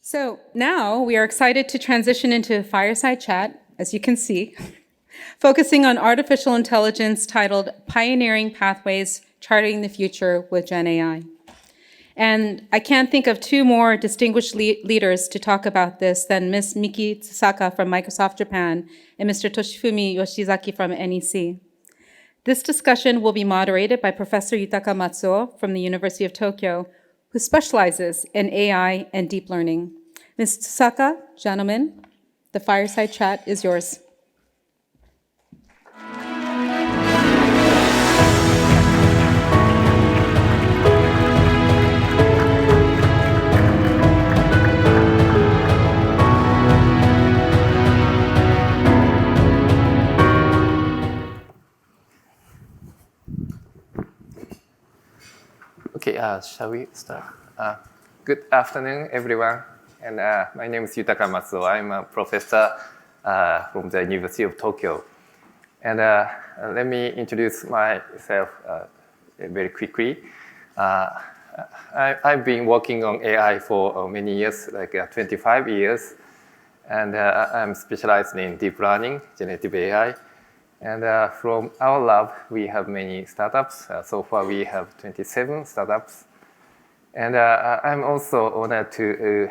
So now we are excited to transition into a fireside chat, as you can see, focusing on artificial intelligence titled Pioneering Pathways Charting the Future with Gen AI. And I can't think of two more distinguished leaders to talk about this than Ms. Miki Tsusaka from Microsoft Japan and Mr. Toshifumi Yoshizaki from NEC. This discussion will be moderated by Professor Yutaka Matsuo from the University of Tokyo, who specializes in AI and deep learning. Ms. Tsusaka, gentlemen, the fireside chat is yours. Okay, shall we start? Good afternoon, everyone. And my name is Yutaka Matsuo. I'm a professor from the University of Tokyo. And let me introduce myself very quickly. I've been working on AI for many years, like 25 years. And I'm specialized in deep learning, generative AI. And from our lab, we have many startups. So far, we have 27 startups. And I'm also honored to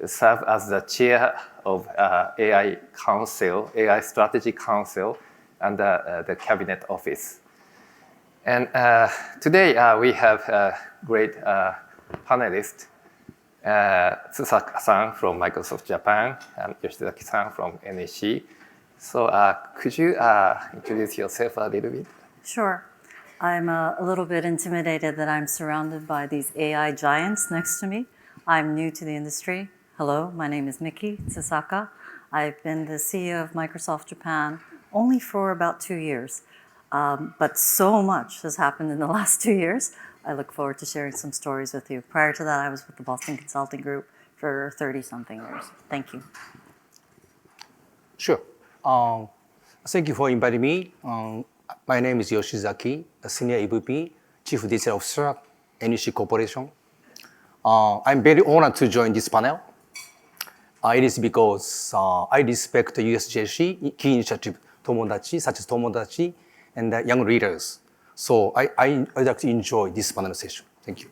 serve as the chair of AI Council, AI Strategy Council, under the Cabinet Office. And today, we have a great panelist, Tsusaka-san from Microsoft Japan, and Yoshizaki-san from NEC. So could you introduce yourself a little bit? Sure. I'm a little bit intimidated that I'm surrounded by these AI giants next to me. I'm new to the industry. Hello, my name is Miki Tsusaka. I've been the CEO of Microsoft Japan only for about 2 years. But so much has happened in the last 2 years. I look forward to sharing some stories with you. Prior to that, I was with the Boston Consulting Group for 30-something years. Thank you. Sure. Thank you for inviting me. My name is Yoshizaki, a Senior EVP, Chief Digital Officer, NEC Corporation. I'm very honored to join this panel. It is because I respect the USJC key initiative Tomodachi, such as Tomodachi, and young readers. So I actually enjoy this panel session. Thank you.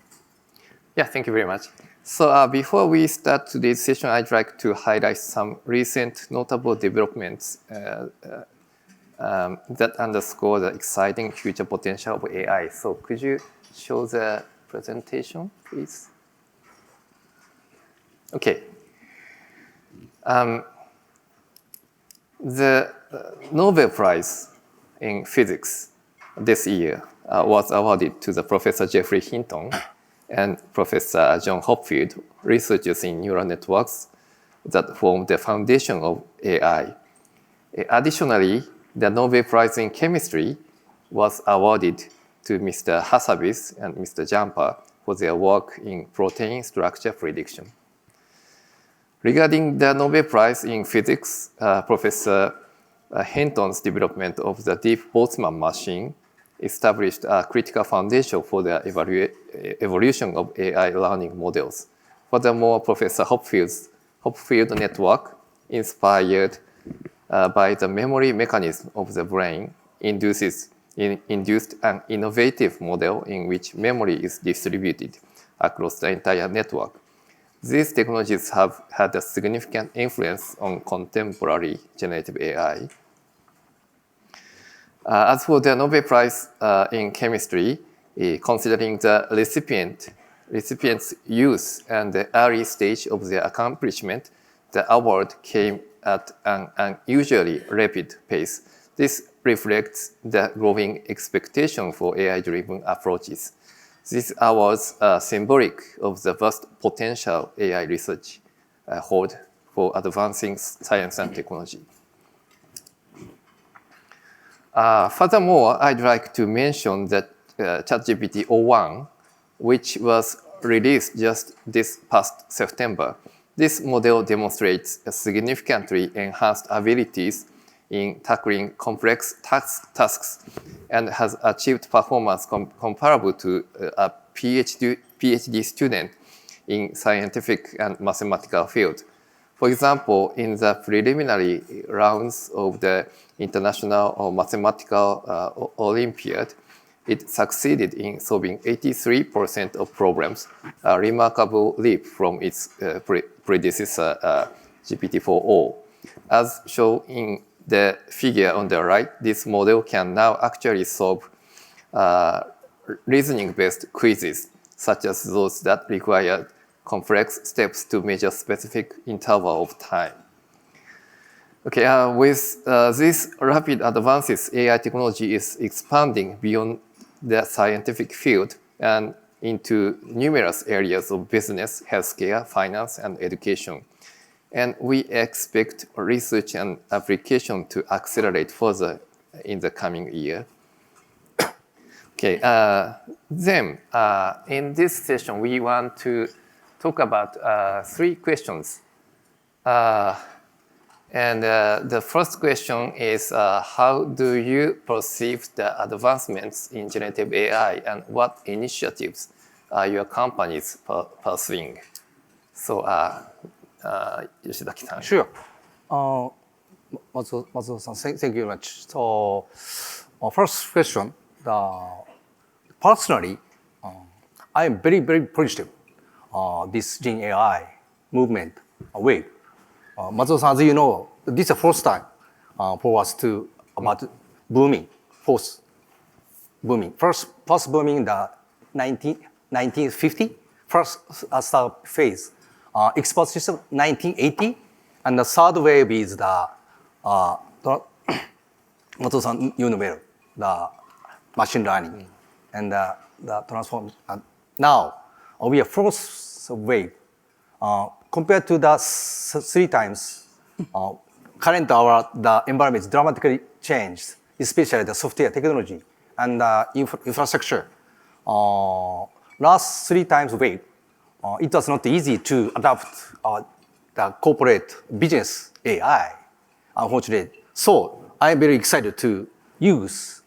Yeah, thank you very much. So before we start today's session, I'd like to highlight some recent notable developments that underscore the exciting future potential of AI. So could you show the presentation, please? Okay. The Nobel Prize in Physics this year was awarded to the Professor Geoffrey Hinton and Professor John Hopfield, researchers in neural networks that form the foundation of AI. Additionally, the Nobel Prize in Chemistry was awarded to Mr. Hassabis and Mr. Jumper for their work in protein structure prediction. Regarding the Nobel Prize in Physics, Professor Hinton's development of the deep Boltzmann machine established a critical foundation for the evolution of AI learning models. Furthermore, Professor Hopfield's Hopfield network, inspired by the memory mechanism of the brain, induced an innovative model in which memory is distributed across the entire network. These technologies have had a significant influence on contemporary generative AI. As for the Nobel Prize in Chemistry, considering the recipient's use and the early stage of their accomplishment, the award came at an unusually rapid pace. This reflects the growing expectation for AI-driven approaches. These awards are symbolic of the vast potential AI research hold for advancing science and technology. Furthermore, I'd like to mention that ChatGPT 01, which was released just this past September. This model demonstrates significantly enhanced abilities in tackling complex tasks and has achieved performance comparable to a PhD student in scientific and mathematical field. For example, in the preliminary rounds of the International Mathematical Olympiad, it succeeded in solving 83% of problems, a remarkable leap from its predecessor, GPT-4o. As shown in the figure on the right, this model can now actually solve reasoning-based quizzes, such as those that require complex steps to measure specific interval of time. Okay, with these rapid advances, AI technology is expanding beyond the scientific field and into numerous areas of business, healthcare, finance, and education. And we expect research and application to accelerate further in the coming year. Okay, then in this session, we want to talk about 3 questions. The first question is, how do you perceive the advancements in generative AI and what initiatives are your companies pursuing? So, Yoshizaki-san. Sure. Matsuo-san, thank you very much. So, first question, personally, I am very, very positive this Gen AI movement wave. Matsuo-san, as you know, this is the first time for us to about booming, first booming. First booming in the 1950, first start phase. Expert system 1980, and the third wave is the Matsuo-san, you know better, the machine learning and the transform. Now we are first wave. Compared to the 3 times, current the environment is dramatically changed, especially the software technology and infrastructure. Last 3 times wave, it was not easy to adapt the corporate business AI, unfortunately. So I'm very excited to use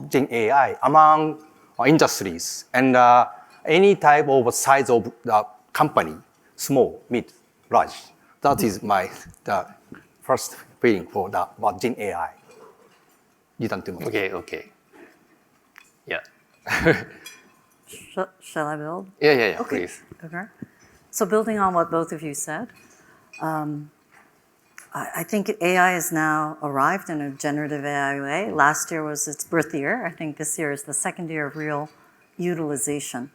Gen AI among industries and any type of size of the company, small, mid, large. That is my first feeling for about Gen AI. Okay. Yeah. Shall I build? Yeah, Okay. please. Okay. So building on what both of you said, I think AI has now arrived in a generative AI way. Last year was its birth year. I think this year is the second year of real utilization.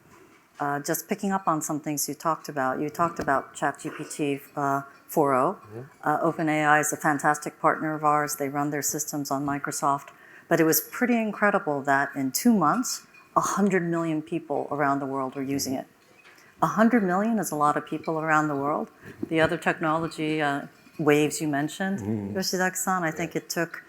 Just picking up on some things you talked about. You talked about ChatGPT 4o. OpenAI is a fantastic partner of ours. They run their systems on Microsoft. But it was pretty incredible that in 2 months, 100 million people around the world were using it. 100 million is a lot of people around the world. The other technology waves you mentioned, Yoshizaki-san, I think it took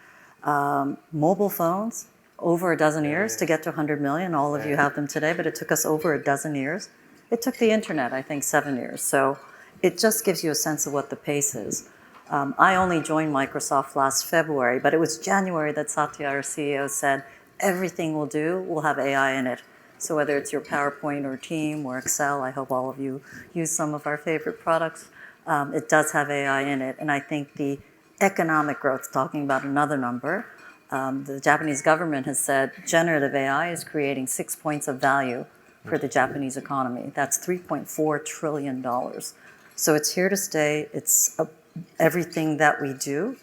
mobile phones over a dozen years to get to 100 million. All of you have them today, but it took us over a dozen years. It took the internet, I think, 7 years. So it just gives you a sense of what the pace is. I only joined Microsoft last February, but it was January that Satya, our CEO, said, everything we'll do will have AI in it. So whether it's your PowerPoint or Team or Excel, I hope all of you use some of our favorite products. It does have AI in it. And I think the economic growth, talking about another number, the Japanese government has said generative AI is creating 6 points of value for the Japanese economy. That's $3.4 trillion. So it's here to stay. It's everything that we do.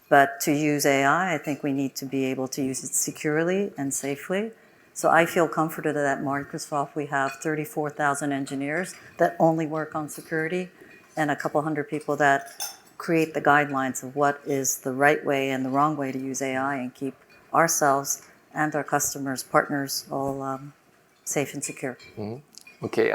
But to use AI, I think we need to be able to use it securely and safely. So I feel comforted that at Microsoft we have 34,000 engineers that only work on security and a couple hundred people that create the guidelines of what is the right way and the wrong way to use AI and keep ourselves and our customers, partners, all safe and secure. Okay,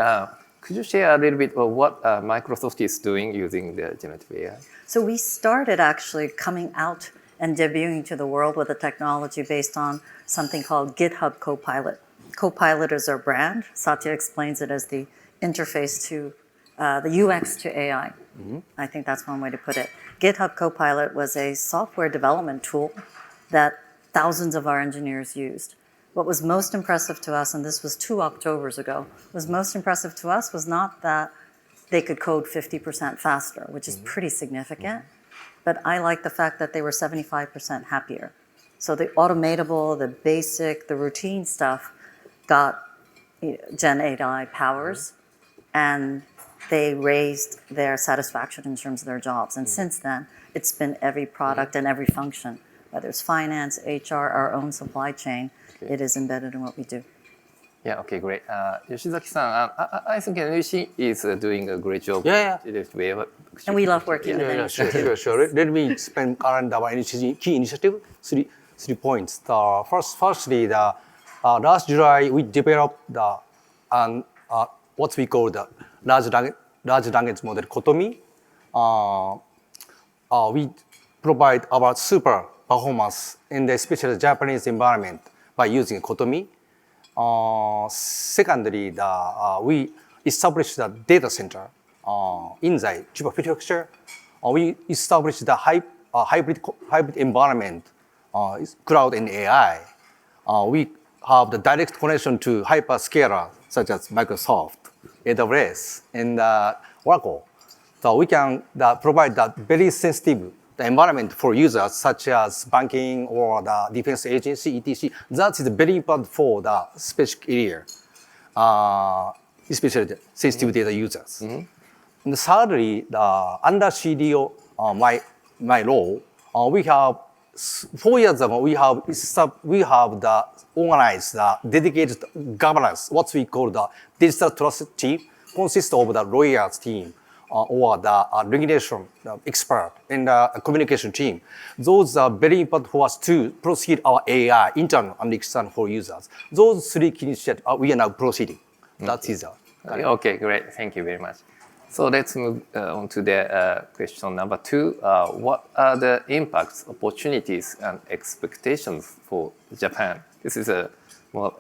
could you share a little bit of what Microsoft is doing using the generative AI? So we started actually coming out and debuting to the world with a technology based on something called GitHub Copilot. Copilot is our brand. Satya explains it as the interface to the UX to AI. I think that's one way to put it. GitHub Copilot was a software development tool that thousands of our engineers used. what was most impressive to us, and this was 2 Octobers ago, was most impressive to us was not that they could code 50% faster, which is pretty significant, but I like the fact that they were 75% happier. So the automatable, the basic, the routine stuff got Gen AI powers, and they raised their satisfaction in terms of their jobs. And since then, it's been every product and every function, whether it's finance, HR, our own supply chain, it is embedded in what we do. Yeah, okay, great. Yoshizaki-san, I think NEC is doing a great job. Yeah. And we love working with Yeah, NEC. sure. Let me explain current our key initiative. Three points. Firstly, last July we developed what we call the large language model Kotomi. We provide our super performance in the especially Japanese environment by using Kotomi. Secondly, we established the data center in the Chiba Prefecture. We established the hybrid environment, cloud and AI. We have the direct connection to hyperscaler such as Microsoft, AWS, and Oracle. So we can provide that very sensitive environment for users such as banking or the defense agency, etc. That is very important for the specific area, especially the sensitive data users. And thirdly, under CDO, my role, we have 4 years ago we have organized the dedicated governance, what we call the digital trust team, consists of the lawyers team or the regulation expert and the communication team. Those are very important for us to proceed our AI internal and external for users. Those 3 key initiatives we are now proceeding. That is Okay, great. Thank you very much. So let's move on to the question number 2. What are the impacts, opportunities, and expectations for Japan? This is a more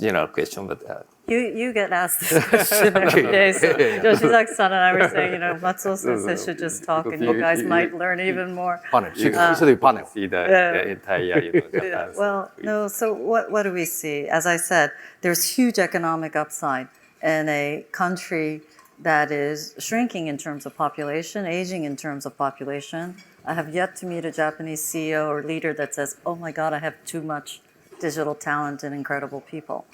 general question, but You get asked this question every day. So Yoshizaki-san and I were saying, Matsuo sensei should just talk, and you guys might learn even more. panel. Should be panel. see the entire Japan. Well, no, so what do we see? As I said, there's huge economic upside in a country that is shrinking in terms of population, aging in terms of population. I have yet to meet a Japanese CEO or leader that says, oh my God, I have too much digital talent and incredible people.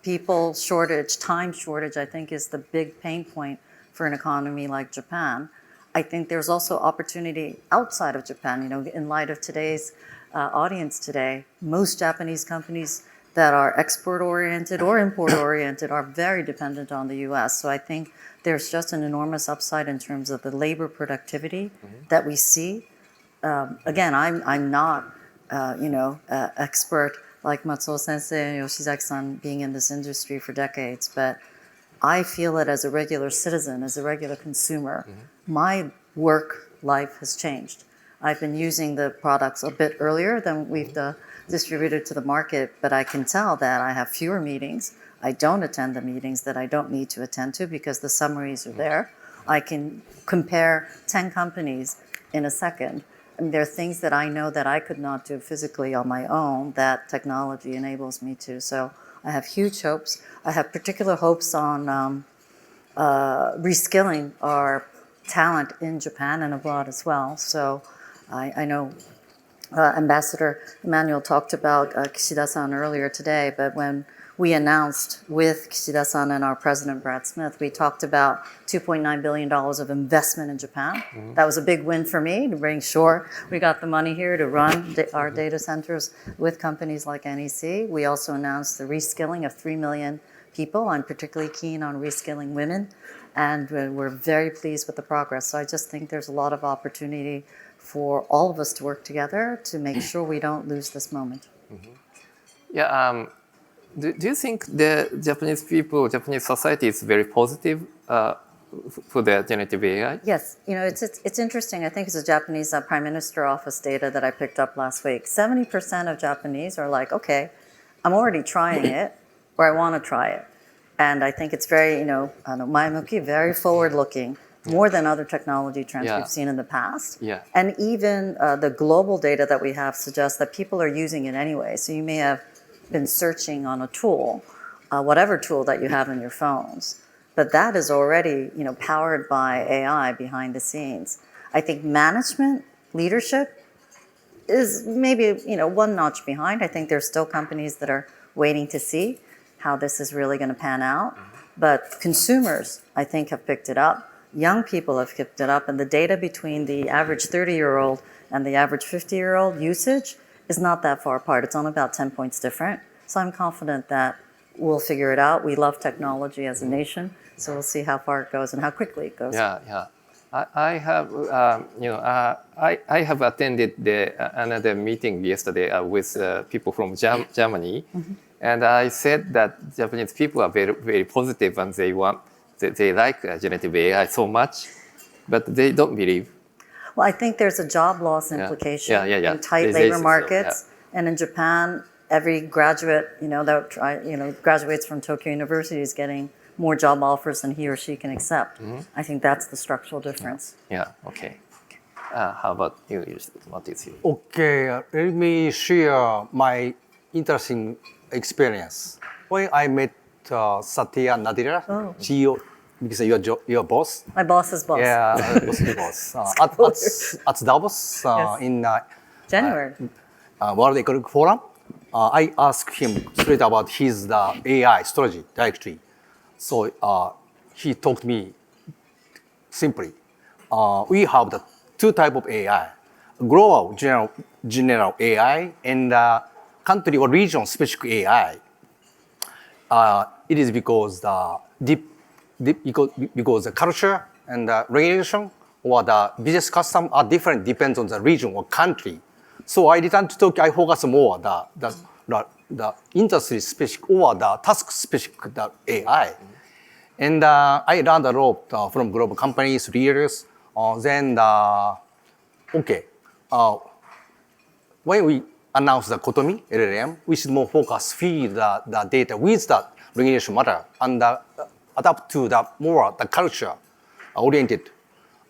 People shortage, time shortage, I think is the big pain point for an economy like Japan. I think there's also opportunity outside of Japan. In light of today's audience today, most Japanese companies that are export-oriented or import-oriented are very dependent on the US. So I think there's just an enormous upside in terms of the labor productivity that we see. Again, I'm not, expert like Matsuo sensei and Yoshizaki-san being in this industry for decades, but I feel it as a regular citizen, as a regular consumer. My work life has changed. I've been using the products a bit earlier than we've distributed to the market, but I can tell that I have fewer meetings. I don't attend the meetings that I don't need to attend to because the summaries are there. I can compare 10 companies in a second. And there are things that I know that I could not do physically on my own that technology enables me to. So I have huge hopes. I have particular hopes on reskilling our talent in Japan and abroad as well. So I know Ambassador Emmanuel talked about Kishida-san earlier today, but when we announced with Kishida-san and our president, Brad Smith, we talked about $2.9 billion of investment in Japan. That was a big win for me to bring sure we got the money here to run our data centers with companies like NEC. We also announced the reskilling of 3 million people. I'm particularly keen on reskilling women, and we're very pleased with the progress. So I just think there's a lot of opportunity for all of us to work together to make sure we don't lose this moment. Yeah. Do you think the Japanese people, Japanese society is very positive for the generative AI? Yes, it's interesting. I think it's a Japanese Prime Minister office data that I picked up last week. 70% of Japanese are like, okay, I'm already trying it, or I want to try it. And I think it's very, Maemuki, very forward-looking, more than other technology trends we've seen in the past. Yeah. And even the global data that we have suggests that people are using it anyway. So you may have been searching on a tool, whatever tool that you have in your phones. But that is already, powered by AI behind the scenes. I think management, leadership is maybe, one notch behind. I think there's still companies that are waiting to see how this is really going to pan out. But consumers, I think, have picked it up. Young people have picked it up. And the data between the average 30-year-old and the average 50-year-old usage is not that far apart. It's only about 10 points different. So I'm confident that we'll figure it out. We love technology as a nation. So we'll see how far it goes and how quickly it goes. Yeah. I have, I have attended another meeting yesterday with people from Germany, and I said that Japanese people are very, very positive and they like generative AI so much, but they don't believe. Well, I think there's a job loss implication in tight They labor say so, markets, and in Japan, every graduate, that graduates from Tokyo University is getting more job offers than he or she can accept. I think that's the structural difference. Yeah. Okay. How about you? What is you? Okay, let me share my interesting experience. When I met Satya Nadella, CEO, because your boss. My boss's boss. Yeah, boss. At Davos in January. World Economic Forum, I asked him straight about his AI strategy directly. So he told me simply, we have the two types of AI, global general AI and country or region specific AI. It is because because the culture and the regulation or the business custom are different, depends on the region or country. So I returned to Tokyo, I focus more the industry specific or the task specific AI. And I learned a lot from global companies, leaders. When we announced the Kotomi LLM, we should more focus, feed the data with the regulation matter and adapt to the culture oriented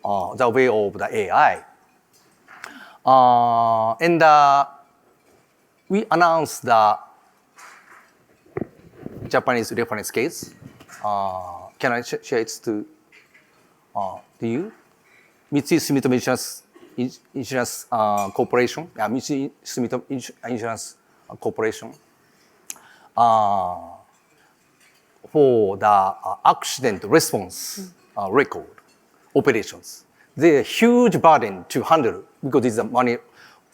the way of the AI. We announced the Japanese reference case. Can I share it to you? Mitsui Sumitomo Insurance Corporation. Mitsui Sumitomo Insurance Corporation. For the accident response record operations. They're a huge burden to handle because it's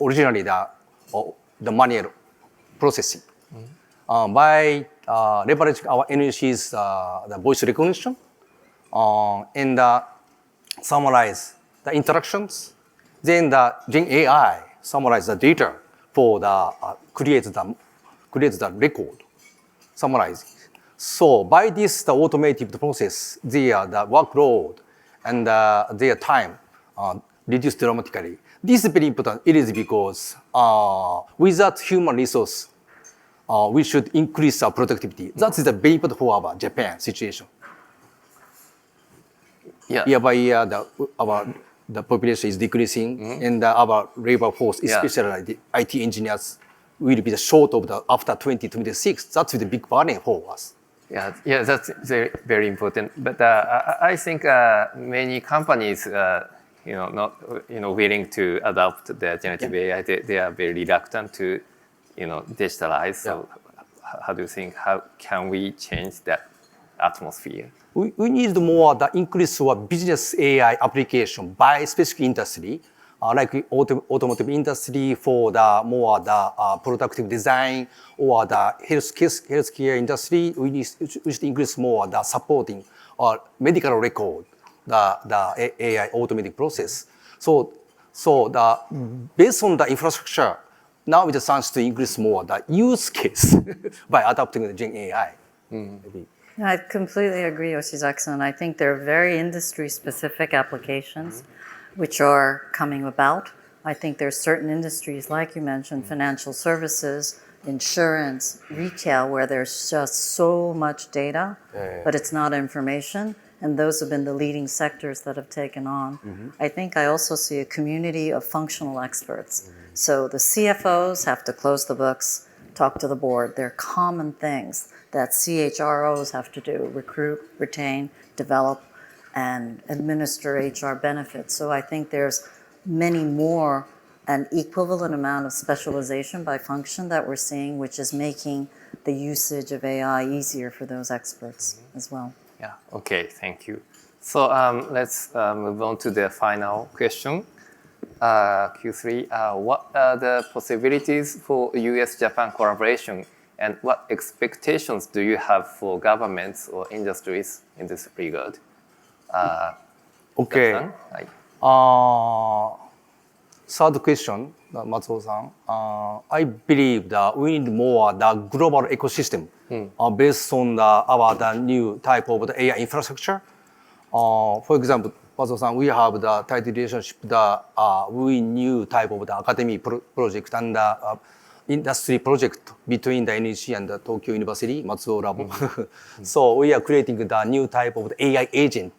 originally the manual processing. By leveraging our NEC's the voice recognition and summarize the interactions, then the Gen AI summarize the data for create the record, summarizing. So by this the automated process, the workload and their time reduced dramatically. This is very important. It is because without human resource, we should increase our productivity. That is the very important for our Japan situation. Year by year, the population is decreasing, and our labor force, especially the IT engineers, will be short of after 2026. That's the big burden for us. Yeah, that's very, very important. But I think many companies, not willing to adopt the generative AI. They are very reluctant to, digitalize. So, how do you think? How can we change that atmosphere? We need more the increase of business AI application by specific industry, like automotive industry for the productive design, or the healthcare industry. We should increase more the supporting or medical record, the AI automatic process. So based on the infrastructure, now it is chance to increase more the use case by adopting the Gen AI. I completely agree, Yoshizaki-san. I think there are very industry-specific applications which are coming about. I think there's certain industries, like you mentioned, financial services, insurance, retail, where there's just so much data, but it's not information. And those have been the leading sectors that have taken on. I think I also see a community of functional experts. So the CFOs have to close the books. talk to the board. They're common things that CHROs have to do: recruit, retain, develop, and administer HR benefits. So I think there's many more, an equivalent amount of specialization by function that we're seeing, which is making the usage of AI easier for those experts as well. Yeah, okay, thank you. So let's move on to the final question. Q3, what are the possibilities for US-Japan collaboration, and what expectations do you have for governments or industries in this regard? Okay. はい。 Third question, Matsuo-san. I believe that we need more the global ecosystem based on the new type of the AI infrastructure. For example, Matsuo-san, we have the tight relationship, we new type of the academy project and the industry project between the NEC and the Tokyo University, Matsuo Lab. So we are creating the new type of the AI agent,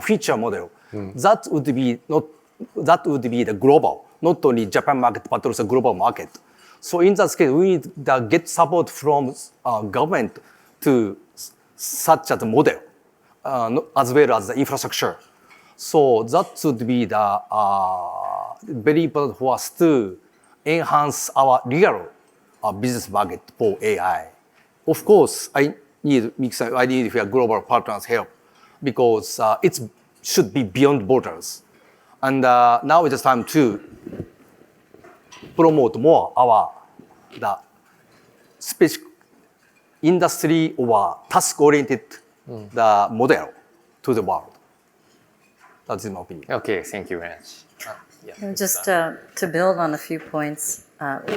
feature model. That would be the global, not only Japan market, but also global market. So in that case, we need to get support from government to such as a model, as well as the infrastructure. So that would be the very important for us to enhance our real business market for AI. Of course, I need global partners' help because it should be beyond borders. And now it's time to promote more the specific industry or task-oriented the model to the world. That's in my opinion. Okay, thank you very much. Just to build on a few points,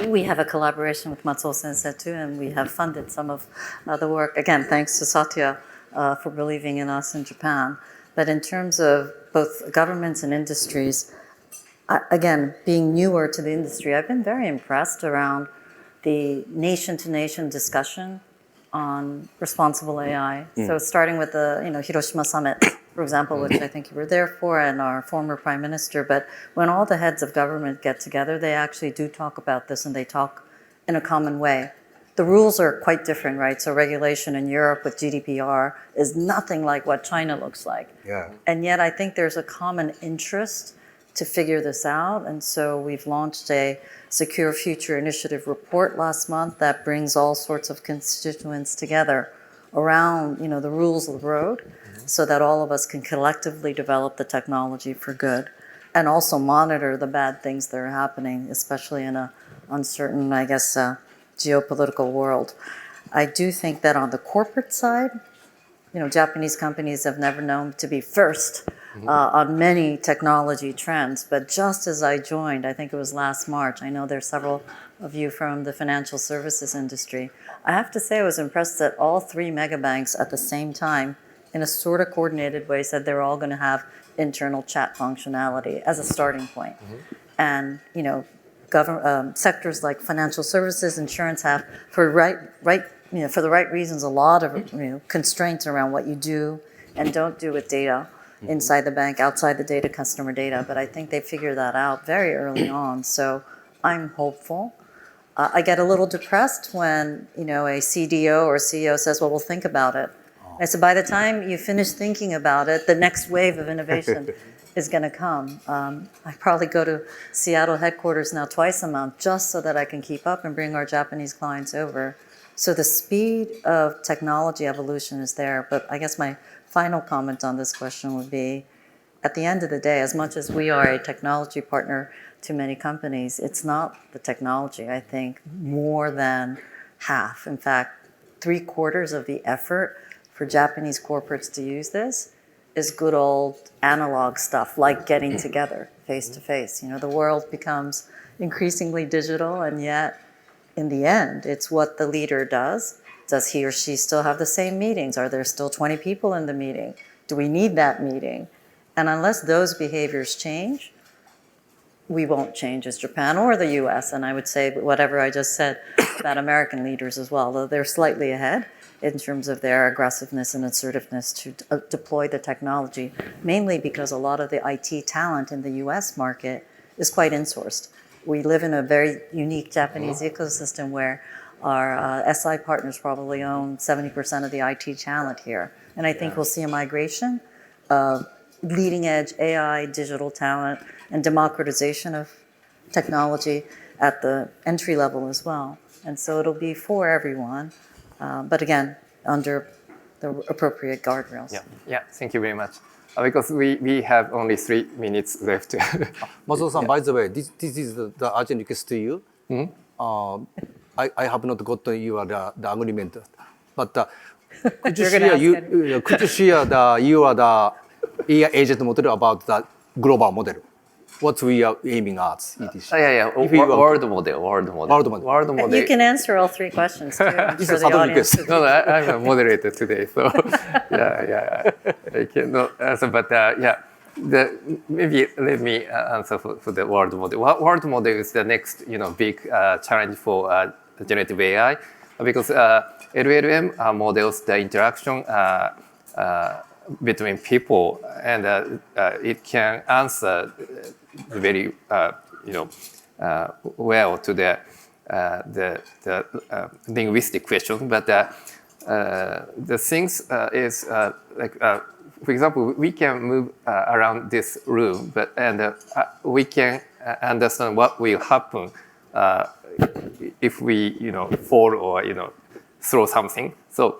we have a collaboration with Matsuo Sensei too, and we have funded some of the work. Again, thanks to Satya for believing in us in Japan. But in terms of both governments and industries, again, being newer to the industry, I've been very impressed around the nation-to-nation discussion on responsible AI. So starting with the Hiroshima summit, for example, which I think you were there for, and our former prime minister. But when all the heads of government get together, they actually do talk about this, and they talk in a common way. The rules are quite different, right? So regulation in Europe with GDPR is nothing like what China looks like. Yeah. And yet I think there's a common interest to figure this out. And so we've launched a Secure Future Initiative report last month that brings all sorts of constituents together around the rules of the road, so that all of us can collectively develop the technology for good and also monitor the bad things that are happening, especially in an uncertain, I guess, geopolitical world. I do think that on the corporate side, Japanese companies have never known to be first on many technology trends. But just as I joined, I think it was last March, I know there's several of you from the financial services industry. I have to say I was impressed that all three mega banks at the same time, in a sort of coordinated way, said they were all going to have internal chat functionality as a starting point. And, sectors like financial services, insurance have, for the right reasons, a lot of constraints around what you do and don't do with data inside the bank, outside the data, customer data. But I think they figured that out very early on. So I'm hopeful. I get a little depressed when a CDO or CEO says, "Well, we'll think about it." I said, by the time you finish thinking about it, the next wave of innovation is going to come. I probably go to Seattle headquarters now twice a month just so that I can keep up and bring our Japanese clients over. So the speed of technology evolution is there. But I guess my final comment on this question would be, at the end of the day, as much as we are a technology partner to many companies, it's not the technology. I think more than half, in fact, 3/4 of the effort for Japanese corporates to use this is good old analog stuff, like getting together face to face. The world becomes increasingly digital, and yet in the end, it's what the leader does. Does he or she still have the same meetings? Are there still 20 people in the meeting? Do we need that meeting? And unless those behaviors change, we won't change as Japan or the US. And I would say whatever I just said about American leaders as well, though they're slightly ahead in terms of their aggressiveness and assertiveness to deploy the technology, mainly because a lot of the IT talent in the US market is quite insourced. We live in a very unique Japanese ecosystem where Our SI partners probably own 70% of the IT talent here. And I think we'll see a migration of leading edge AI, digital talent, and democratization of technology at the entry level as well. And so it'll be for everyone, but again, under the appropriate guardrails. Yeah, thank you very much. Because we have only 3 minutes left. Matsuo-san, by the way, this is the urgent request to you. I have not gotten your the agreement, but could you share the AI agent model about the global model? What we are aiming at? World model. You can answer all 3 questions too. I'm This sure is the sudden audience request. No, I'm a moderator today, so I cannot answer. But maybe let me answer for the world model. World model is the next, big challenge for generative AI, because LLM models the interaction between people, and it can answer very, well to the linguistic question. But the things is like, for example, we can move around this room, and we can understand what will happen if we, fall or throw something. So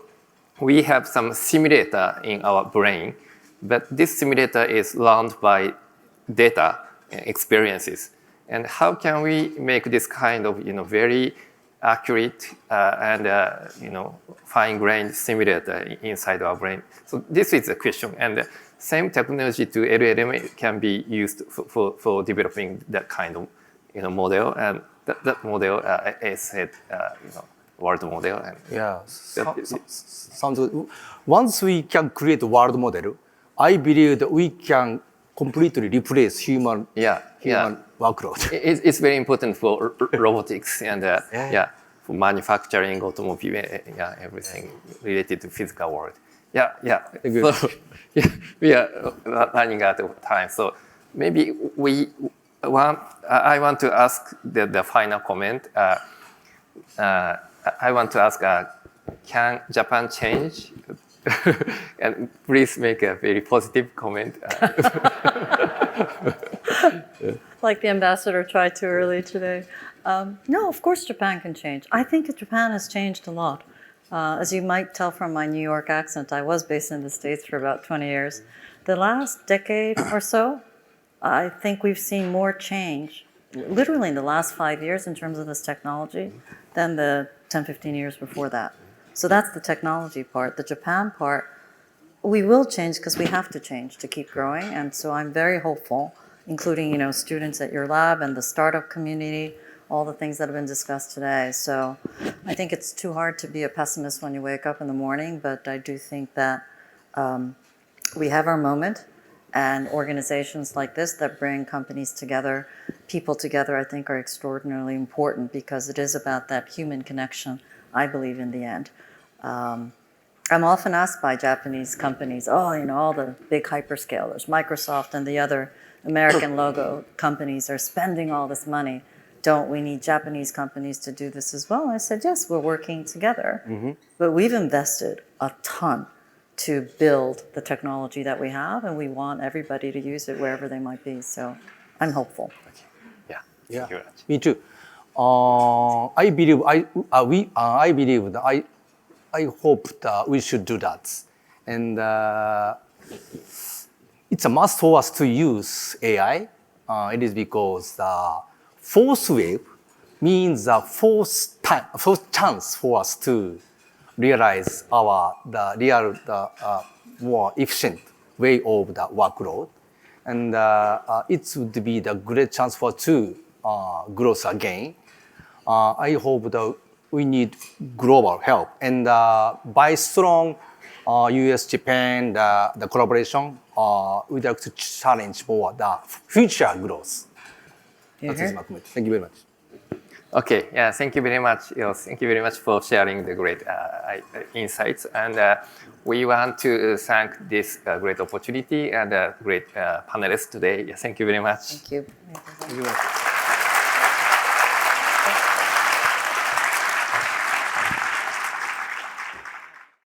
we have some simulator in our brain, but this simulator is learned by data experiences. And how can we make this kind of very accurate and fine-grained simulator inside our brain? So this is the question. And the same technology to LLM can be used for developing that kind of model. And that model is said world model. And sounds good. Once we can create a world model, I believe that we can completely replace human workload. It's very important for robotics and for manufacturing, automobile, everything related to physical world. So, we are running out of time. So maybe I want to ask the final comment. I want to ask, can Japan change? And please make a very positive comment. like the ambassador tried to earlier today. No, of course Japan can change. I think that Japan has changed a lot. As you might tell from my New York accent, I was based in the States for about 20 years. The last decade or so, I think we've seen more change, literally in the last 5 years in terms of this technology, than the 10, 15 years before that. So that's the technology part. The Japan part, we will change because we have to change to keep growing. And so I'm very hopeful, including students at your lab and the startup community, all the things that have been discussed today. So I think it's too hard to be a pessimist when you wake up in the morning, but I do think that we have our moment, and organizations like this that bring companies together, people together, I think are extraordinarily important because it is about that human connection, I believe, in the end. I'm often asked by Japanese companies, all the big hyperscalers, Microsoft and the other American logo companies are spending all this money. Don't we need Japanese companies to do this as well? I said, yes, we're working together. But we've invested a ton to build the technology that we have, and we want everybody to use it wherever they might be. So I'm hopeful. Thank you very much. Me too. I believe I hope that we should do that, and it's a must for us to use AI. It is because the fourth wave means the fourth chance for us to realize the more efficient way of the workload, and it would be the great chance for to growth again. I hope that we need global help, and by strong U.S., Japan, the collaboration, we'd like to challenge more the future growth. That is my comment. Thank you very much. Okay, thank you very much. Thank you very much for sharing the great insights. And we want to thank this great opportunity and great panelists today. Thank you very much. Thank you. Thank you very much.